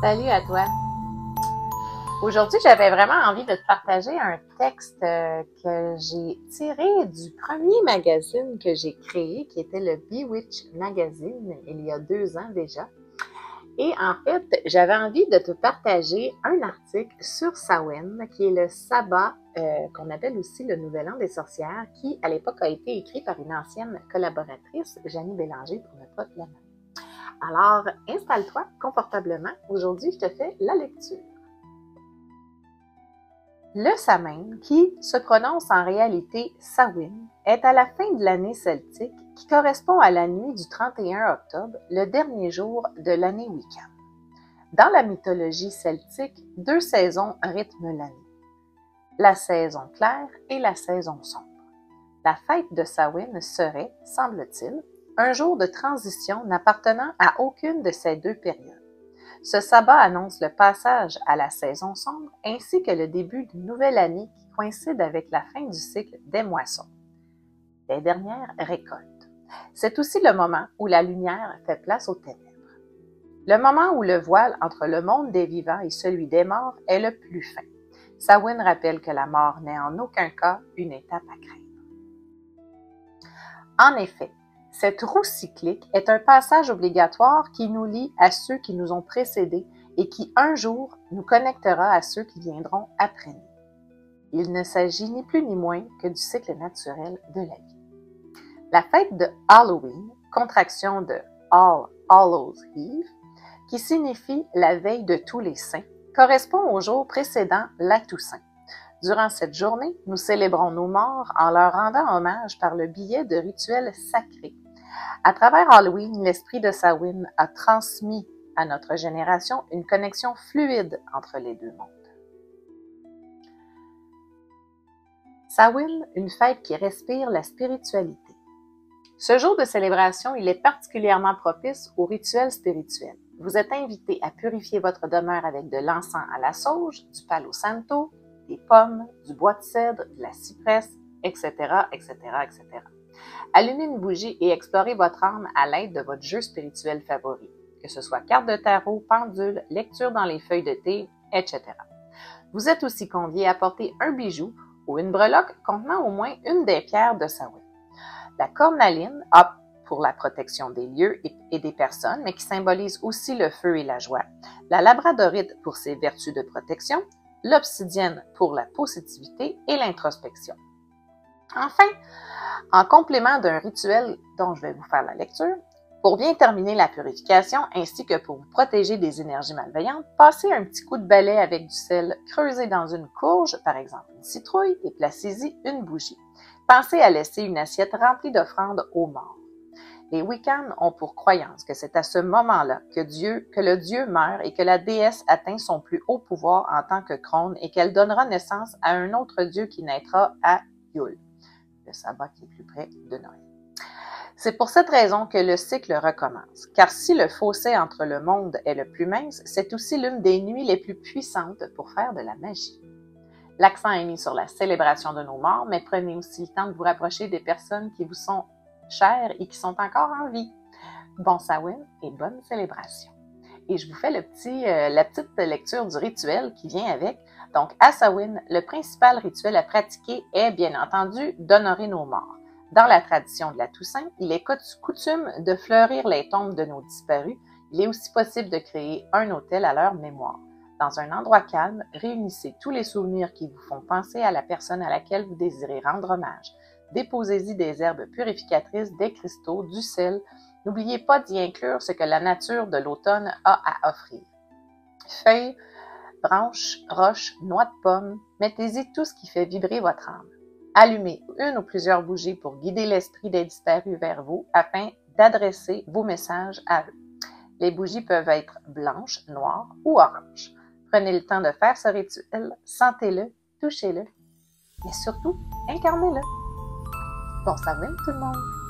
Salut à toi. Aujourd'hui, j'avais vraiment envie de te partager un texte que j'ai tiré du premier magazine que j'ai créé, qui était le Bewitch Magazine, il y a 2 ans déjà. Et en fait, j'avais envie de te partager un article sur Samhain, qui est le sabbat, qu'on appelle aussi le Nouvel An des sorcières, qui à l'époque a été écrit par une ancienne collaboratrice, Janie Bélanger, pour ne pas te la nommer. Alors, installe-toi confortablement. Aujourd'hui, je te fais la lecture. Le Samhain, qui se prononce en réalité Samhain, est à la fin de l'année celtique qui correspond à la nuit du 31 octobre, le dernier jour de l'année Wiccan. Dans la mythologie celtique, 2 saisons rythment l'année, la saison claire et la saison sombre. La fête de Samhain serait, semble-t-il, un jour de transition n'appartenant à aucune de ces 2 périodes. Ce sabbat annonce le passage à la saison sombre ainsi que le début d'une nouvelle année qui coïncide avec la fin du cycle des moissons, des dernières récoltes. C'est aussi le moment où la lumière fait place aux ténèbres. Le moment où le voile entre le monde des vivants et celui des morts est le plus fin. Samhain rappelle que la mort n'est en aucun cas une étape à craindre. En effet, cette roue cyclique est un passage obligatoire qui nous lie à ceux qui nous ont précédés et qui, un jour, nous connectera à ceux qui viendront après nous. Il ne s'agit ni plus ni moins que du cycle naturel de la vie. La fête de Halloween, contraction de All Hallows Eve, qui signifie la veille de tous les saints, correspond au jour précédent la Toussaint. Durant cette journée, nous célébrons nos morts en leur rendant hommage par le biais de rituels sacrés. À travers Halloween, l'esprit de Samhain a transmis à notre génération une connexion fluide entre les 2 mondes. Samhain, une fête qui respire la spiritualité. Ce jour de célébration, il est particulièrement propice aux rituels spirituels. Vous êtes invité à purifier votre demeure avec de l'encens à la sauge, du palo santo, des pommes, du bois de cèdre, de la cypresse, etc., etc., etc. Allumez une bougie et explorez votre âme à l'aide de votre jeu spirituel favori, que ce soit carte de tarot, pendule, lecture dans les feuilles de thé, etc. Vous êtes aussi convié à porter un bijou ou une breloque contenant au moins une des pierres de Samhain. La cornaline, pour la protection des lieux et des personnes, mais qui symbolise aussi le feu et la joie. La labradorite pour ses vertus de protection, l'obsidienne pour la positivité et l'introspection. Enfin, en complément d'un rituel dont je vais vous faire la lecture, pour bien terminer la purification ainsi que pour vous protéger des énergies malveillantes, passez un petit coup de balai avec du sel creusé dans une courge, par exemple une citrouille, et placez-y une bougie. Pensez à laisser une assiette remplie d'offrandes aux morts. Les Wiccans ont pour croyance que c'est à ce moment-là que le dieu meurt et que la déesse atteint son plus haut pouvoir en tant que crone et qu'elle donnera naissance à un autre dieu qui naîtra à Yule, le sabbat qui est plus près de Noël. C'est pour cette raison que le cycle recommence, car si le fossé entre le monde est le plus mince, c'est aussi l'une des nuits les plus puissantes pour faire de la magie. L'accent est mis sur la célébration de nos morts, mais prenez aussi le temps de vous rapprocher des personnes qui vous sont chères et qui sont encore en vie. Bon Samhain et bonne célébration. Et je vous fais la petite lecture du rituel qui vient avec. Donc, à Samhain, le principal rituel à pratiquer est, bien entendu, d'honorer nos morts. Dans la tradition de la Toussaint, il est coutume de fleurir les tombes de nos disparus. Il est aussi possible de créer un autel à leur mémoire. Dans un endroit calme, réunissez tous les souvenirs qui vous font penser à la personne à laquelle vous désirez rendre hommage. Déposez-y des herbes purificatrices, des cristaux, du sel. N'oubliez pas d'y inclure ce que la nature de l'automne a à offrir. Feuilles, branches, roches, noix de pommes, mettez-y tout ce qui fait vibrer votre âme. Allumez une ou plusieurs bougies pour guider l'esprit des disparus vers vous afin d'adresser vos messages à eux. Les bougies peuvent être blanches, noires ou oranges. Prenez le temps de faire ce rituel, sentez-le, touchez-le, mais surtout, incarnez-le. Bon Samhain tout le monde!